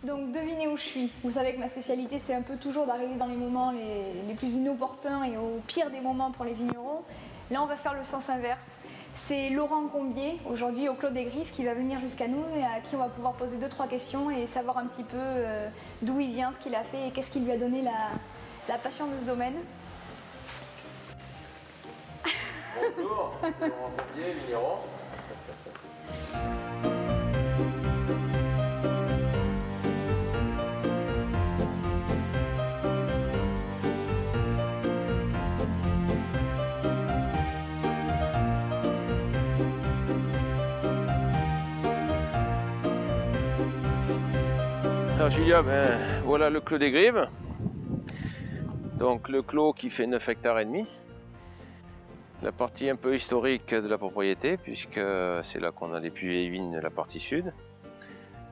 Donc devinez où je suis. Vous savez que ma spécialité c'est un peu toujours d'arriver dans les moments les plus inopportuns et au pire des moments pour les vignerons. Là on va faire le sens inverse. C'est Laurent Combier, aujourd'hui au Clos des Griffes, qui va venir jusqu'à nous et à qui on va pouvoir poser 2-3 questions et savoir un petit peu d'où il vient, ce qu'il a fait et qu'est-ce qui lui a donné la passion de ce domaine. Bonjour, Laurent Combier, vigneron. Alors Julia, voilà le Clos des Grives. Donc le clos qui fait 9 hectares et demi. La partie un peu historique de la propriété, puisque c'est là qu'on a les plus vieilles vignes de la partie sud.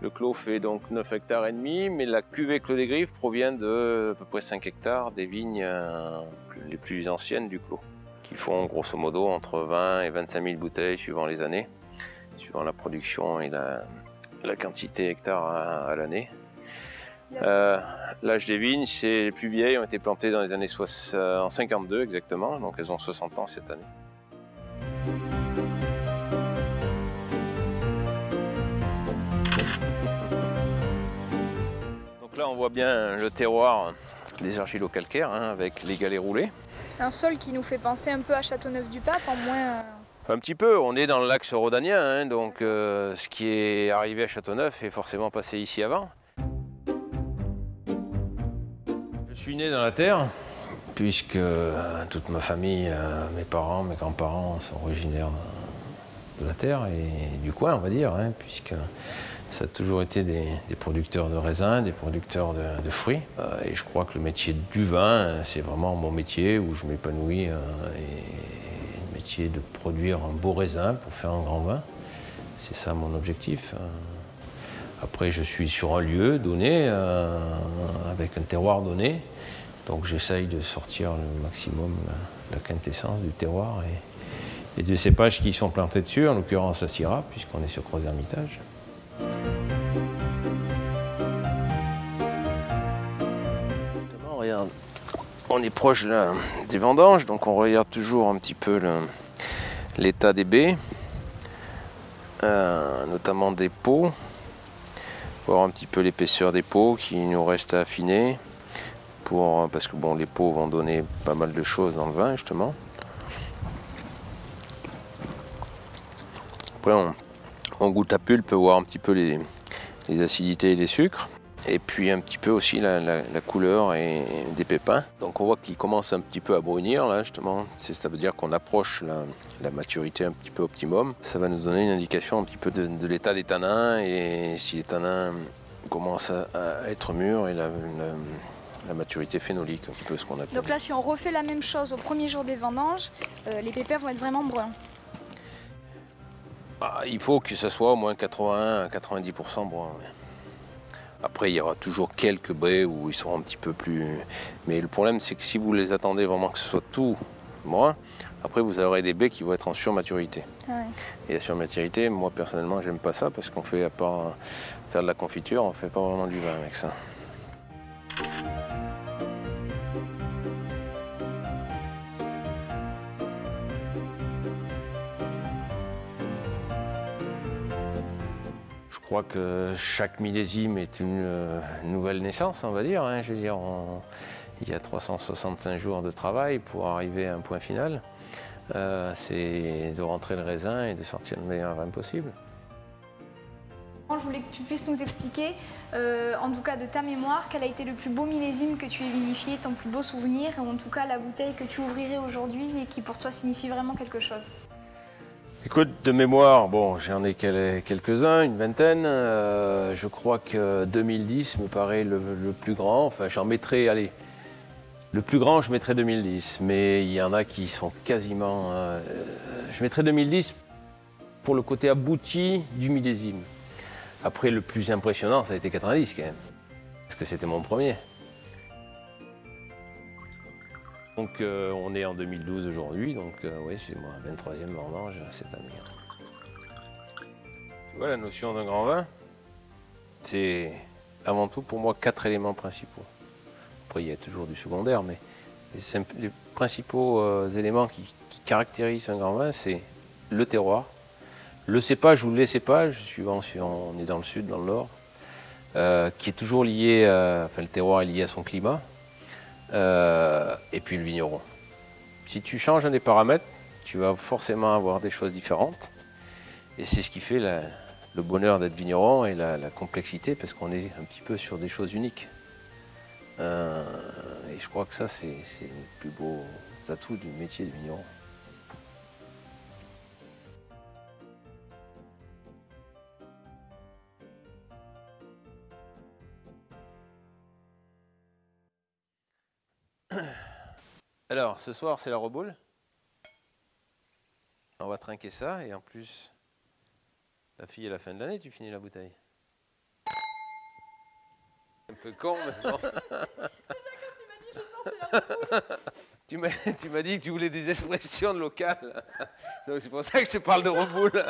Le clos fait donc 9 hectares et demi, mais la cuvée Clos des Grives provient de à peu près 5 hectares des vignes les plus anciennes du clos, qui font grosso modo entre 20 et 25 000 bouteilles suivant les années, suivant la production et la quantité hectares à l'année. L'âge des vignes, c'est les plus vieilles ont été plantées dans les années en 52 exactement, donc elles ont 60 ans cette année. Donc là on voit bien le terroir des argilo-calcaires avec les galets roulés. Un sol qui nous fait penser un peu à Châteauneuf-du-Pape, en moins... Un petit peu, on est dans l'axe rhodanien, donc ce qui est arrivé à Châteauneuf est forcément passé ici avant. Je suis né dans la terre, puisque toute ma famille, mes parents, mes grands-parents sont originaires de la terre et du coin, on va dire, puisque ça a toujours été des producteurs de raisins, des producteurs de fruits. Et je crois que le métier du vin, c'est vraiment mon métier où je m'épanouis, et le métier de produire un beau raisin pour faire un grand vin. C'est ça mon objectif. Après, je suis sur un lieu donné, avec un terroir donné. Donc j'essaye de sortir le maximum la quintessence du terroir et des cépages qui sont plantés dessus, en l'occurrence la Syrah, puisqu'on est sur Crozes-Hermitage. Justement, regarde, on est proche des vendanges, donc on regarde toujours un petit peu l'état des baies, notamment des peaux. Voir un petit peu l'épaisseur des peaux qui nous reste à affiner parce que bon, les peaux vont donner pas mal de choses dans le vin justement. Après on goûte la pulpe, voir un petit peu les acidités et les sucres et puis un petit peu aussi la couleur des pépins. Donc on voit qu'il commence un petit peu à brunir là justement, ça veut dire qu'on approche la maturité un petit peu optimum. Ça va nous donner une indication un petit peu de l'état des tanins et si les tanins commencent à être mûrs et la maturité phénolique, un petit peu ce qu'on appelle. Donc là si on refait la même chose au premier jour des vendanges, les pépins vont être vraiment bruns. Il faut que ce soit au moins 80 à 90% brun. Ouais. Après, il y aura toujours quelques baies où ils seront un petit peu plus... Mais le problème, c'est que si vous les attendez vraiment que ce soit tout brun, après, vous aurez des baies qui vont être en surmaturité. Ah ouais. Et la surmaturité, moi, personnellement, j'aime pas ça parce qu'on fait, à part faire de la confiture, on fait pas vraiment du vin avec ça. Je crois que chaque millésime est une nouvelle naissance, on va dire. Je veux dire, il y a 365 jours de travail pour arriver à un point final. C'est de rentrer le raisin et de sortir le meilleur vin possible. Je voulais que tu puisses nous expliquer, en tout cas de ta mémoire, quel a été le plus beau millésime que tu aies vinifié, ton plus beau souvenir, ou en tout cas la bouteille que tu ouvrirais aujourd'hui et qui pour toi signifie vraiment quelque chose. Écoute, de mémoire, bon, j'en ai quelques-uns, une vingtaine. Je crois que 2010 me paraît le plus grand. Enfin, j'en mettrai, allez, le plus grand, je mettrai 2010. Mais il y en a qui sont quasiment... je mettrai 2010 pour le côté abouti du millésime. Après, le plus impressionnant, ça a été 90 quand même. Parce que c'était mon premier. Donc on est en 2012 aujourd'hui, donc oui, c'est moi, 23e vendange cette année. Tu vois la notion d'un grand vin, c'est avant tout pour moi 4 éléments principaux. Après il y a toujours du secondaire, mais les principaux éléments qui caractérisent un grand vin, c'est le terroir, le cépage ou les cépages, suivant si on est dans le sud, dans le nord, qui est toujours lié, enfin le terroir est lié à son climat, et puis le vigneron. Si tu changes un des paramètres, tu vas forcément avoir des choses différentes, et c'est ce qui fait le bonheur d'être vigneron et la complexité, parce qu'on est un petit peu sur des choses uniques. Et je crois que ça, c'est le plus beau atout du métier de vigneron. Alors, ce soir, c'est la reboule. On va trinquer ça, et en plus, la fille, à la fin de l'année, tu finis la bouteille. Un peu con, mais bon. Déjà, quand tu m'as dit ce soir, c'est la reboule. Tu m'as dit que tu voulais des expressions locales. Donc c'est pour ça que je te parle de reboule.